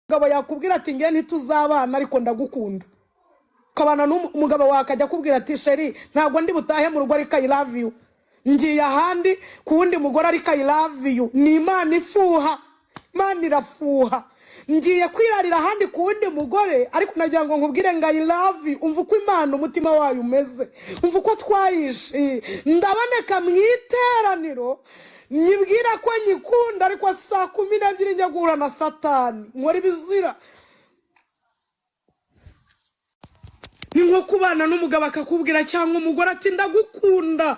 umugabo yakubwira ati ngiye ntituzabana ariko ndagukunda, ukabana n'umugabo wakajya akubwira ati sheri ntabwo ndi butahe mu rugo ariko I love you, ngiye ahandi ku wundi mugore ariko I love you. Ni Imana ifuha, Imana irafuha. Ngiye kwirarira ahandi ku wundi mugore ariko nagira ngo nkubwire ngo I love you. Umva uko Imana umutima wayo umeze, umva uko twayishe. Ndaboneka mu iteraniro nyibwira ko nyikunda ariko saa 12 njya guhura na Satani nkora ibizira. Ni nko kubana n'umugabo akakubwira cyangwa umugore ati ndagukunda,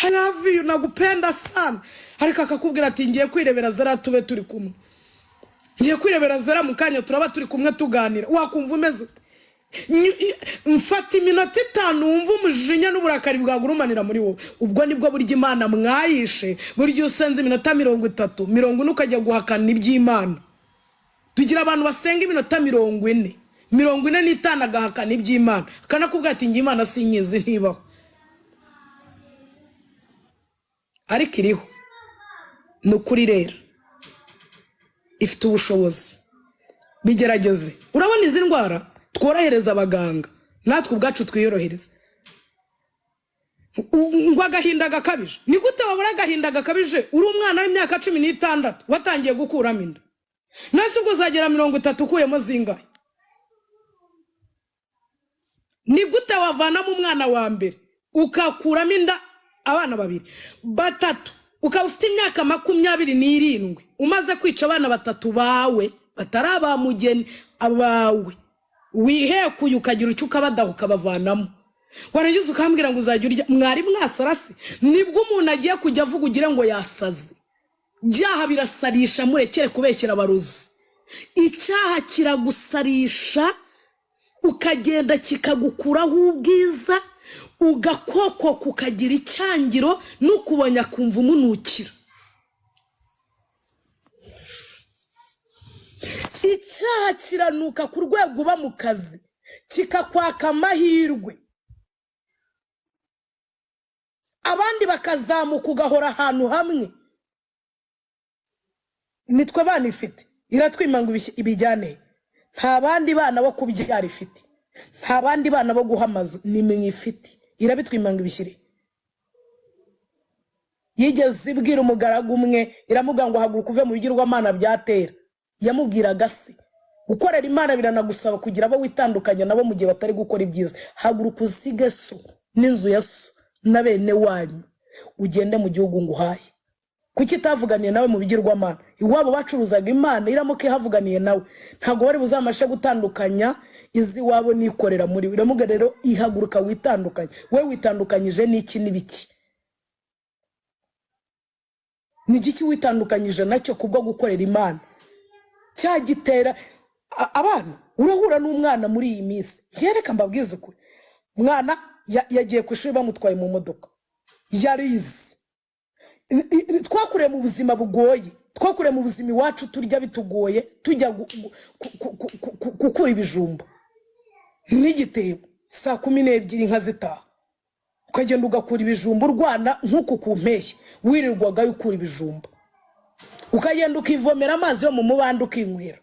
I love you, nagupenda sana, ariko akakubwira ati ngiye kwirebera Zara tube turi kumwe, ngiye kwirebera Zara mu kanya turaba turi kumwe tuganira. Wakumva umeze mfata iminota 5 wumva umujinya n'uburakari bwagurumanira muri wowe. Ubwo nibwo burya Imana mwayishe, burya usenze iminota 30 40 ukajya guhakana iby'Imana. Tugira abantu basenga iminota 40 agahakana iby'Imana, kanakubwira ati ngi Imana sinyizi ntibaho, ariko iriho nukuri rero ifite ubushobozi. Bigerageze. Urabona izi ndwara tworohereza abaganga, natwe ubwacu twiyorohereza. Ngo agahinda gakabije, ni gute wabura agahinda gakabije uri umwana w'imyaka 16 watangiye gukuramo inda? Nase ubwo uzagera 30 ukuyemo zingahe? Ni gute wavanamo umwana wa mbere ukakuramo inda abana 2 3 ukaba ufite imyaka 27 umaze kwica abana 3 bawe bataraba mugeni abawe, wihekuye ukagira ucyo ukabadaho ukabavanamo, warangiza ukambwira ngo uzajya urya? Mwari mwasarasi? Nibwo umuntu agiye kujya avuga ugira ngo yasaze. Byaha birasarisha, murekere kubeshyira abaruzi. Icyaha kiragusarisha ukagenda kikagukuraho ubwiza, ugakoko kukagira icyangiro n'ukubonya kumva umunukira. Icyaha kiranuka ku rwego uba mu kazi kikakwaka amahirwe, abandi bakazamuka ugahora ahantu hamwe. Nitwe bana ifite iratwimanga ibijyane, nta bandi bana bo kubyara ifite, nta bandi bana bo guhamazu, ni mwe ifite irabitwimanga ibishyire. Yigeze ibwira umugaragu umwe iramuga ngo haguruka uve mu bigirwamana byatera. Yamubwiraga se gukorera Imana biranagusaba kugira abo witandukanya nabo mu gihe batari gukora ibyiza. Haguruka usige so n'inzu ya so na bene wanyu ugende mu gihugu nguhaye. Kuki tavuganiye nawe mu bigirwamana? Iwabo bacuruzaga Imana iramuke havuganiye nawe, ntago bari buzamashe gutandukanya izi wabo nikorera muri iramuga. Rero ihaguruka witandukanye. We witandukanyije n'iki n'ibiki? Ni giki witandukanyije nacyo kubwo gukorera Imana? Cyagitera abana. Urahura n'umwana muri iyi minsi, yereka mbabwiza ukuri, umwana yagiye ku ishuri bamutwaye mu modoka, yarize. Twakure mu buzima bugoye, twakure mu buzima iwacu turya bitugoye, tujya gukura ibijumba n'igitebo saa 12 inka zitaha, ukagenda ugakura ibijumba urwana nk'uku ku mpeshyi wirirwaga ukura ibijumba, ukagenda ukivomera amazi yo mu mubanda ukinywera.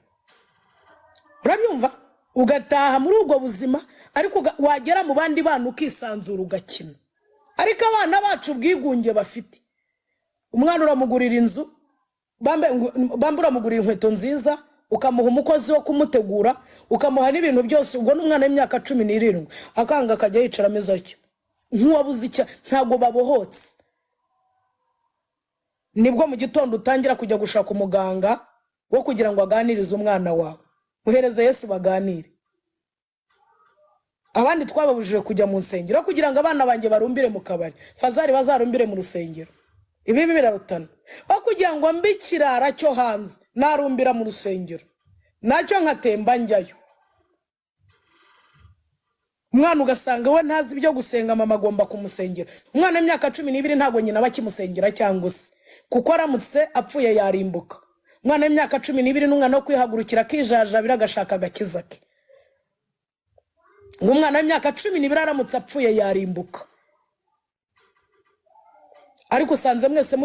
Urabyumva? Ugataha muri ubwo buzima, ariko wagera mu bandi bana ukisanzura ugakina. Ariko abana bacu bwigunge bafite, umwana uramugurira inzu, bambe uramugurira inkweto nziza, ukamuha umukozi wo kumutegura, ukamuha n'ibintu byose. Ubwo n'umwana w'imyaka 17 akanga akajya yicara ameza cyo nk'uwabuze icya, ntago babohotse. Nibwo mu gitondo utangira kujya gushaka umuganga wo kugira ngo aganirize umwana wawe. Uhereze Yesu baganire. Abandi twababujije kujya mu nsengero kugira ngo abana banjye barumbire mu kabari, fazari bazarumbire mu rusengero. Ibi birarutana. Kugira ngo mbikirara cyo hanze narumbira mu rusengero, nacyo nkatemba njyayo. Umwana ugasanga we ntazi ibyo gusenga, mama agomba kumusengera. Umwana w'imyaka 12 ntago nyina bakimusengera cyangwa se kuko aramutse apfuye yarimbuka. Umwana w'imyaka 12 n'umwana wo kwihagurukira kijajabira agashaka agakiza ke. Umwana w'imyaka 12 aramutse apfuye yarimbuka. Ariko usanze mwese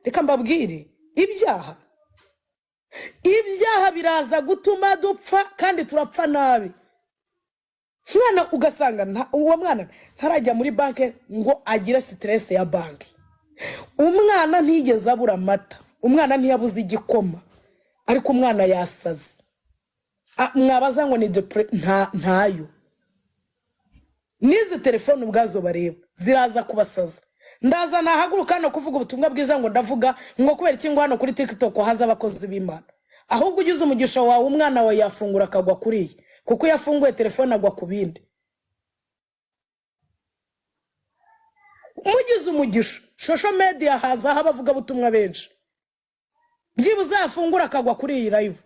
reka mbabwire ibyaha ibyaha biraza gutuma dupfa kandi turapfa nabi. Mwana ugasanga uwo mwana ntarajya muri banki ngo agire stress ya banki. Umwana ntigeze abura amata, umwana ntiyabuze igikoma, ariko umwana yasaze. Mwabaza ngo ni ntayo. Nize telefone ubwazo bareba ziraza kubasaza. Ndaza nahaguruka no kuvuga ubutumwa bwiza ngo ndavuga ngo kubera iki ngo hano kuri TikTok haza abakozi b'Imana. Ahubwo ugize umugisha wawe umwana wawe yafungura akagwa kuriye, kuko yafunguye telefone agwa kubindi. Mugize umugisha social media haza abavuga butumwa benshi. Byibuze yafungura akagwa kuri iyi live,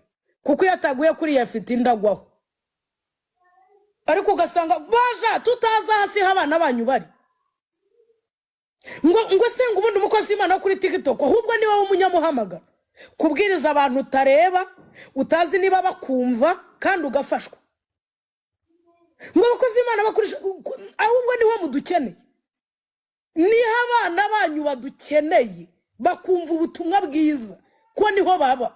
kuko yataguye kuri yafite indagwaho. Ariko ugasanga baja tutaza hasi habana banyu bari. Ngo senga ubundi umukozi w'Imana kuri TikTok ahubwo ni wowe umunyamuhamaga. Kubwiriza abantu utareba, utazi niba bakumva kandi ugafashwa. Ngo abakozi b'Imana bakoresha ahubwo ni wo mudukeneye. Ni abana banyu badukeneye bakumva ubutumwa bwiza ko niho baba.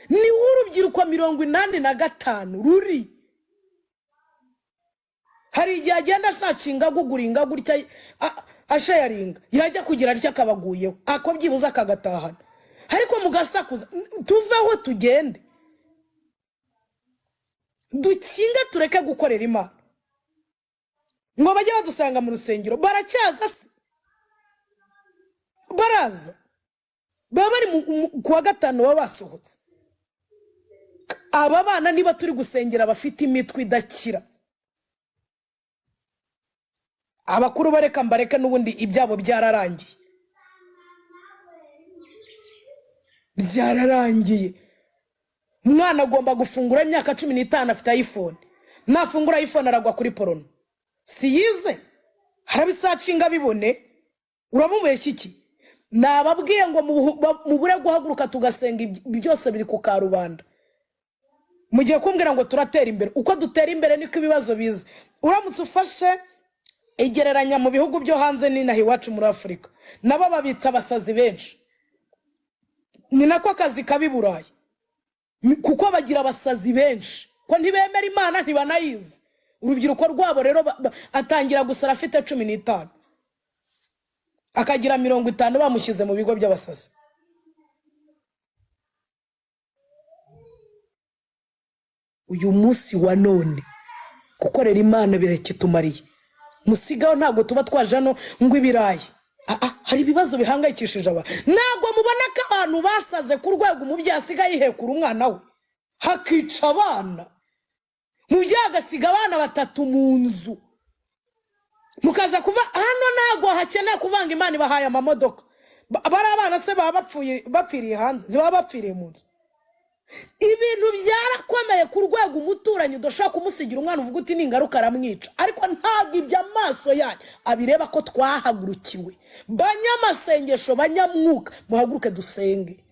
Ni urubyiruko 85 ruri. Hari igihe agenda sacinga guguringa gutya ashayaringa yajya kugira atya kabaguyeho akobyibuza akagatahana. Ariko mugasakuza tuveho tugende dukinga tureke gukorera Imana. Ngo bajye badusanga mu rusengero baracyaza se baraza baba bari kuwa gatanu baba basohotse. Aba bana niba turi gusengera bafite imitwe idakira, abakuru bareka mbareka n'ubundi ibyabo byararangiye. Byararangiye. Mwana agomba gufungura imyaka 15 afite iPhone. Nafungura iPhone aragwa kuri porno. Si yize. Harabisacinga bibone. Uramubeshya iki? Nababwiye ngo mu bure guhaguruka tugasenga byose biri ku karubanda. Mugiye kumbwira ngo turatera imbere. Uko dutera imbere niko ibibazo bize. Uramutse ufashe igereranya mu bihugu byo hanze ni nahi wacu muri Afrika. Nabo babitsa abasazi benshi. Ni nako akazi kabiburaye. Kuko bagira abasazi benshi. Ko ntibemera Imana ntibanayizi. Urubyiruko rwabo rero atangira gusara afite 15. Akagira 50 bamushyize mu bigo by'abasazi. Uyu munsi wa none gukorera Imana bireke tumariye. Musigaho ntago tuba twajano ngo ibirayi. Hari ibibazo bihangayikishije aba. Ntago mubona ko abantu basaze ku rwego umubyeyi asigaye yihekura umwana we. Hakica abana. Mubyeyi agasiga abana 3 mu nzu. Mukaza kuva hano ntago hakeneye kuvanga Imana ibahaye amamodoka. Bari abana se baba bapfiriye hanze, ntibaba bapfiriye mu nzu. Ibintu byarakomeye ku rwego umuturanyi udashaka kumusigira umwana uvuga uti ningaruka aramwica. Ariko ntago iby'amaso yanyu abireba ko twahagurukiwe. Banyamasengesho banyamwuka muhaguruke dusenge.